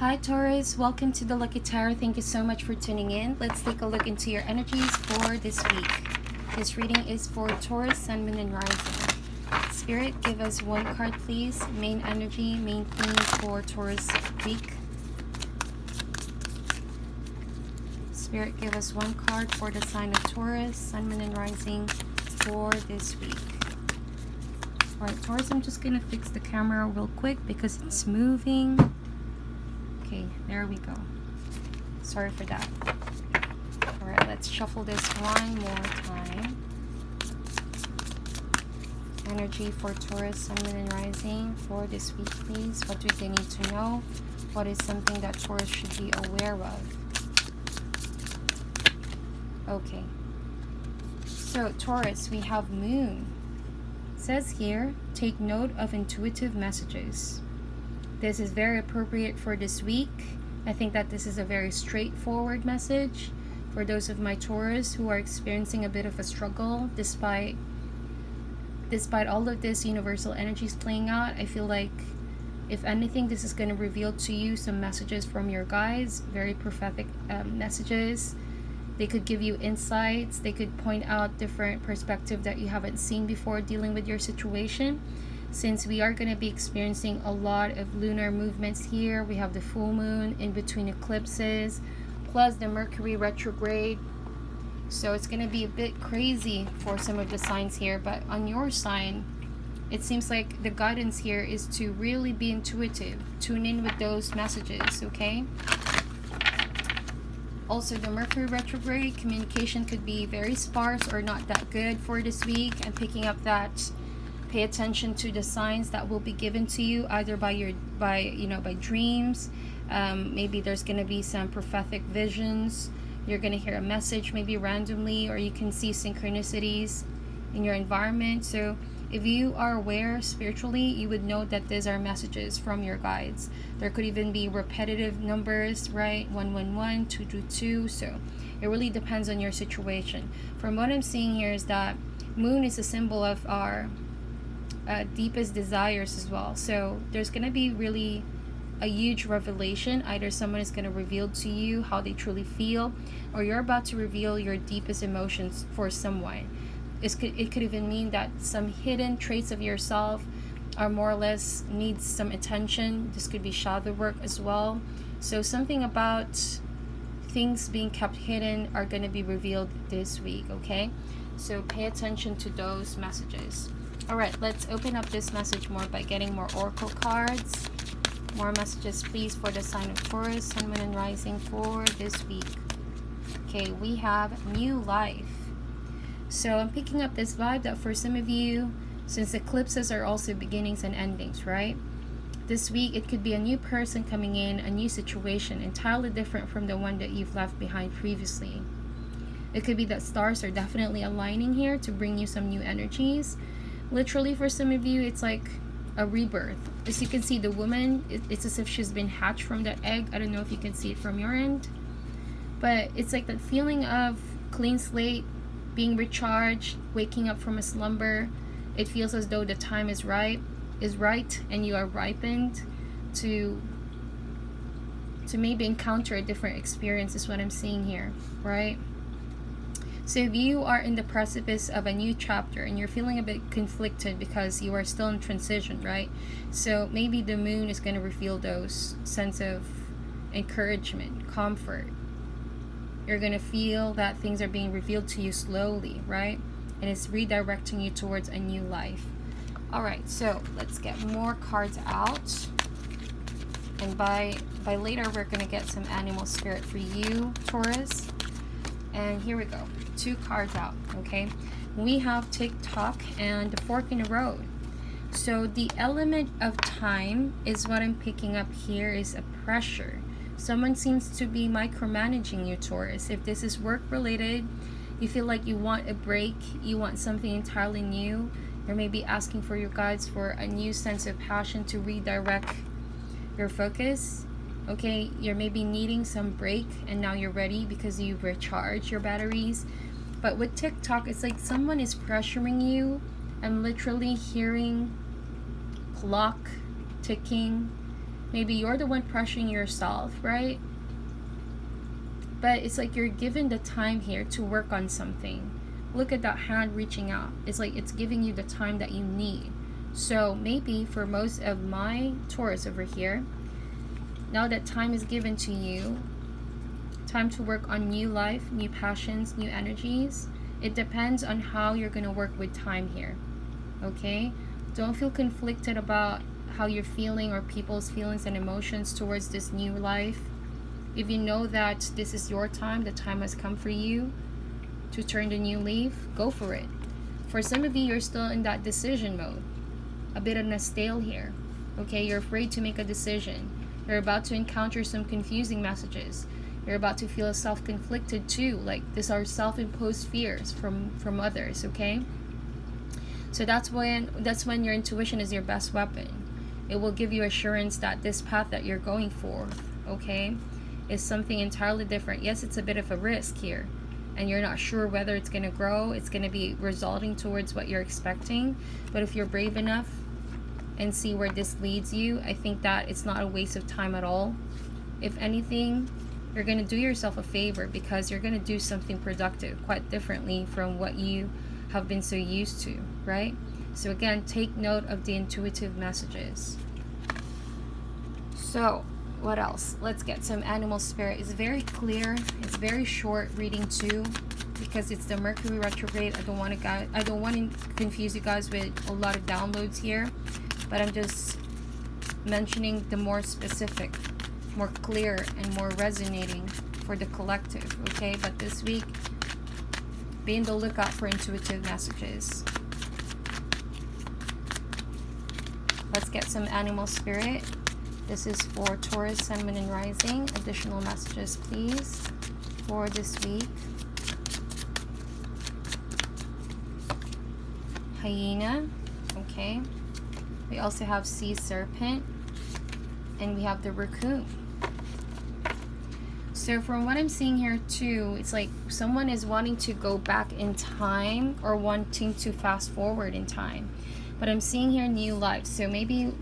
Hi Taurus, welcome to the Lucky Tarot. Thank you so much for tuning in. Let's take a look into your energies for this week. This reading is for Taurus, Sun, Moon, and Rising. Spirit, give us one card please. Main energy, main themes for Taurus week. Spirit, give us one card for the sign of Taurus, Sun, Moon, and Rising for this week. Alright Taurus, I'm just going to fix the camera real quick because it's moving. Okay, there we go. Sorry for that. Alright, let's shuffle this one more time. Energy for Taurus, Sun, Moon, and Rising for this week, please. What do they need to know? What is something that Taurus should be aware of? Okay. So, Taurus, we have Moon. It says here, take note of intuitive messages. This is very appropriate for this week. I think that this is a very straightforward message for those of my Taurus who are experiencing a bit of a struggle despite all of this universal energies playing out. I feel like if anything, this is going to reveal to you some messages from your guides, very prophetic messages. They could give you insights. They could point out different perspectives that you haven't seen before dealing with your situation. Since we are going to be experiencing a lot of lunar movements here, we have the full moon in between eclipses, plus the Mercury retrograde. So it's going to be a bit crazy for some of the signs here. But on your sign, it seems like the guidance here is to really be intuitive. Tune in with those messages, okay? Also, the Mercury retrograde, communication could be very sparse or not that good for this week. I'm picking up that pay attention to the signs that will be given to you either by dreams. Maybe there's going to be some prophetic visions. You're going to hear a message maybe randomly, or you can see synchronicities in your environment. So if you are aware spiritually, you would know that these are messages from your guides. There could even be repetitive numbers, right? 111, 222. So it really depends on your situation. From what I'm seeing here is that Moon is a symbol of our deepest desires as well. So there's going to be really a huge revelation. Either someone is going to reveal to you how they truly feel, or you're about to reveal your deepest emotions for someone. It could even mean that some hidden traits of yourself are more or less needs some attention. This could be shadow work as well. So something about things being kept hidden are going to be revealed this week, okay? So pay attention to those messages. Alright, let's open up this message more by getting more oracle cards. More messages, please, for the sign of Taurus, Sun, Moon, and Rising for this week. Okay, we have new life. So I'm picking up this vibe that for some of you, since eclipses are also beginnings and endings, right? This week, it could be a new person coming in, a new situation, entirely different from the one that you've left behind previously. It could be that stars are definitely aligning here to bring you some new energies. Literally, for some of you, it's like a rebirth. As you can see, the woman, it's as if she's been hatched from that egg. I don't know if you can see it from your end. But it's like that feeling of clean slate, being recharged, waking up from a slumber. It feels as though the time is right, and you are ripened to maybe encounter a different experience is what I'm seeing here, right? So if you are in the precipice of a new chapter and you're feeling a bit conflicted because you are still in transition, right? So maybe the moon is going to reveal those sense of encouragement, comfort. You're going to feel that things are being revealed to you slowly, right? And it's redirecting you towards a new life. Alright, so let's get more cards out. And by later, we're going to get some animal spirit for you, Taurus. And here we go. 2 cards out, okay? We have TikTok and the fork in the road. So the element of time is what I'm picking up here is a pressure. Someone seems to be micromanaging you, Taurus. If this is work related, you feel like you want a break, you want something entirely new. You're maybe asking for your guides for a new sense of passion to redirect your focus. Okay, you're maybe needing some break and now you're ready because you've recharged your batteries. But with TikTok, it's like someone is pressuring you. I'm literally hearing clock ticking. Maybe you're the one pressuring yourself, right? But it's like you're given the time here to work on something. Look at that hand reaching out. It's like it's giving you the time that you need. So maybe for most of my Taurus over here, now that time is given to you, time to work on new life, new passions, new energies. It depends on how you're going to work with time here. Okay? Don't feel conflicted about how you're feeling or people's feelings and emotions towards this new life. If you know that this is your time, the time has come for you to turn the new leaf, go for it. For some of you, you're still in that decision mode. A bit of a stale here. Okay? You're afraid to make a decision. You're about to encounter some confusing messages. You're about to feel self-conflicted too. Like these are self-imposed fears from others, okay? So that's when your intuition is your best weapon. It will give you assurance that this path that you're going for, okay, is something entirely different. Yes, it's a bit of a risk here, and you're not sure whether it's going to grow, it's going to be resulting towards what you're expecting. But if you're brave enough and see where this leads you, I think that it's not a waste of time at all. If anything, you're going to do yourself a favor because you're going to do something productive quite differently from what you have been so used to, right? So again, take note of the intuitive messages. So what else? Let's get some animal spirit. It's very clear. It's very short reading too, because it's the Mercury retrograde. I don't want to confuse you guys with a lot of downloads here, but I'm just mentioning the more specific, more clear, and more resonating for the collective, okay? But this week, be on the lookout for intuitive messages. Let's get some animal spirit. This is for Taurus, Sun, Moon, and Rising. Additional messages, please, for this week. Hyena, okay. We also have sea serpent, and we have the raccoon. So from what I'm seeing here too, it's like someone is wanting to go back in time or wanting to fast forward in time. But I'm seeing here new life. So maybe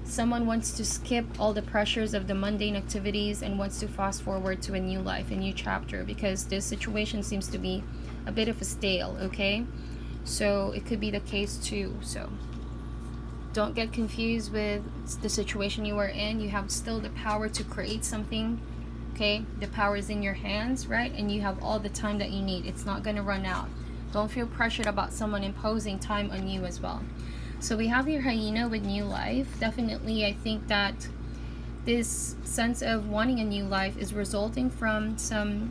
someone wants to skip all the pressures of the mundane activities and wants to fast forward to a new life, a new chapter, because this situation seems to be a bit of a stale, okay? So it could be the case too. So don't get confused with the situation you are in. You have still the power to create something, okay? The power is in your hands, right? And you have all the time that you need. It's not going to run out. Don't feel pressured about someone imposing time on you as well. So we have your hyena with new life. Definitely, I think that this sense of wanting a new life is resulting from some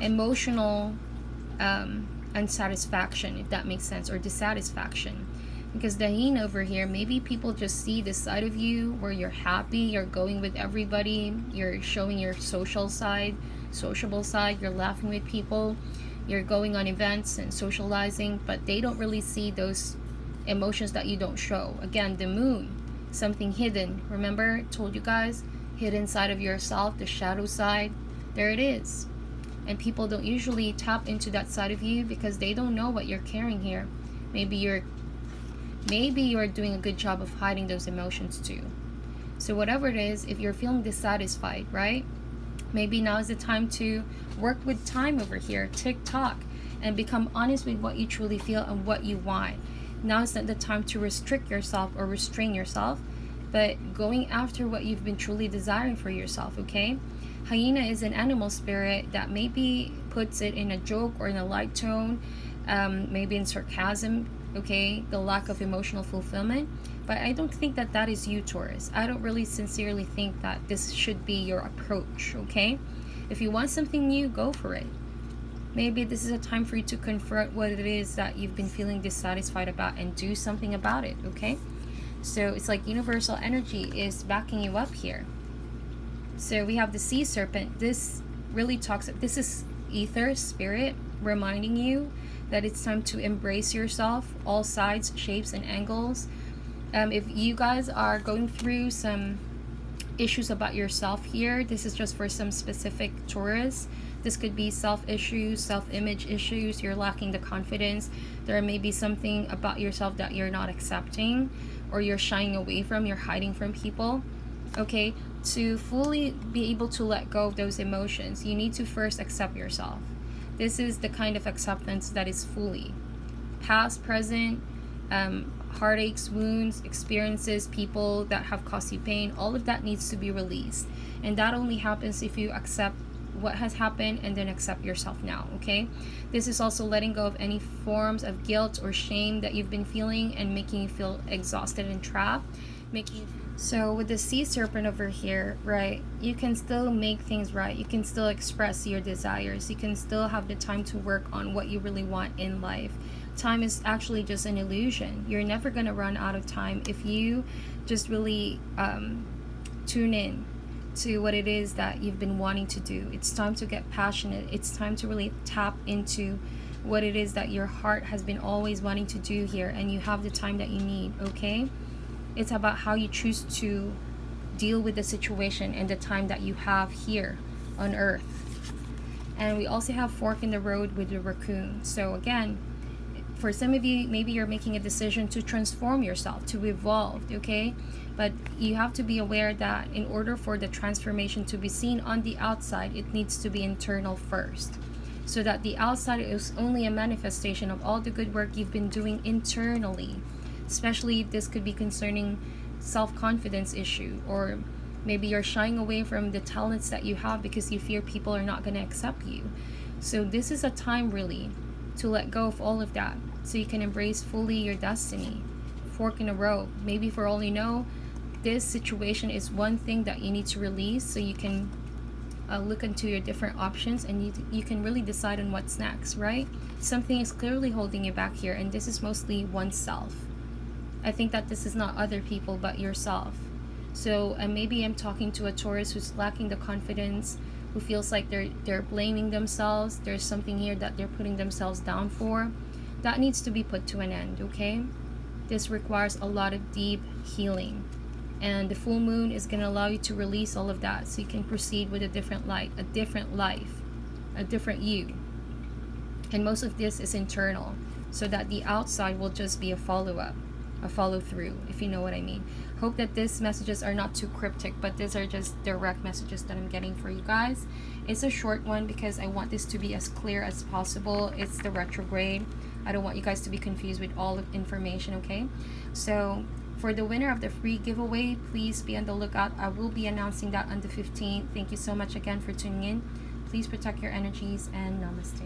emotional unsatisfaction, if that makes sense, or dissatisfaction. Because the hyena over here, maybe people just see this side of you where you're happy, you're going with everybody, you're showing your sociable side, you're laughing with people, you're going on events and socializing, but they don't really see those emotions that you don't show. Again, the moon, something hidden. Remember, I told you guys, hidden side of yourself, the shadow side, there it is. And people don't usually tap into that side of you because they don't know what you're carrying here. Maybe you're doing a good job of hiding those emotions too. So whatever it is, if you're feeling dissatisfied, right? Maybe now is the time to work with time over here, tick-tock, and become honest with what you truly feel and what you want. Now is not the time to restrict yourself or restrain yourself, but going after what you've been truly desiring for yourself, okay? Hyena is an animal spirit that maybe puts it in a joke or in a light tone, maybe in sarcasm, okay? The lack of emotional fulfillment. But I don't think that that is you, Taurus. I don't really sincerely think that this should be your approach, okay? If you want something new, go for it. Maybe this is a time for you to confront what it is that you've been feeling dissatisfied about and do something about it, okay? So it's like universal energy is backing you up here. So we have the sea serpent. This really this is ether, spirit, reminding you that it's time to embrace yourself, all sides, shapes, and angles. If you guys are going through some issues about yourself here, this is just for some specific Taurus. This could be self-issues, self-image issues. You're lacking the confidence. There may be something about yourself that you're not accepting or you're shying away from, you're hiding from people. Okay, to fully be able to let go of those emotions, you need to first accept yourself. This is the kind of acceptance that is fully past, present, heartaches, wounds, experiences, people that have caused you pain. All of that needs to be released, and that only happens if you accept what has happened and then accept yourself now. Okay, this is also letting go of any forms of guilt or shame that you've been feeling and making you feel exhausted and trapped, making. So with the sea serpent over here, right, you can still make things right. You can still express your desires. You can still have the time to work on what you really want in life. Time is actually just an illusion. You're never going to run out of time if you just really tune in to what it is that you've been wanting to do. It's time to get passionate. It's time to really tap into what it is that your heart has been always wanting to do here, and you have the time that you need. Okay, it's about how you choose to deal with the situation and the time that you have here on earth. And we also have fork in the road with the raccoon. So again, for some of you, maybe you're making a decision to transform yourself, to evolve. Okay, but you have to be aware that in order for the transformation to be seen on the outside, it needs to be internal first, so that the outside is only a manifestation of all the good work you've been doing internally. Especially this could be concerning self-confidence issue, or maybe you're shying away from the talents that you have because you fear people are not going to accept you. So this is a time really to let go of all of that, so you can embrace fully your destiny. Fork in the road. Maybe for all you know, this situation is one thing that you need to release, so you can look into your different options, and you can really decide on what's next, right? Something is clearly holding you back here, and this is mostly oneself. I think that this is not other people but yourself. So maybe I'm talking to a Taurus who's lacking the confidence, who feels like they're blaming themselves. There's something here that they're putting themselves down for. That needs to be put to an end, okay? This requires a lot of deep healing. And the full moon is going to allow you to release all of that, so you can proceed with a different light, a different life, a different you. And most of this is internal, so that the outside will just be a follow-up, a follow-through, if you know what I mean. Hope that these messages are not too cryptic, but these are just direct messages that I'm getting for you guys. It's a short one because I want this to be as clear as possible. It's the retrograde. I don't want you guys to be confused with all the information, okay? So for the winner of the free giveaway, please be on the lookout. I will be announcing that on the 15th. Thank you so much again for tuning in. Please protect your energies, and namaste.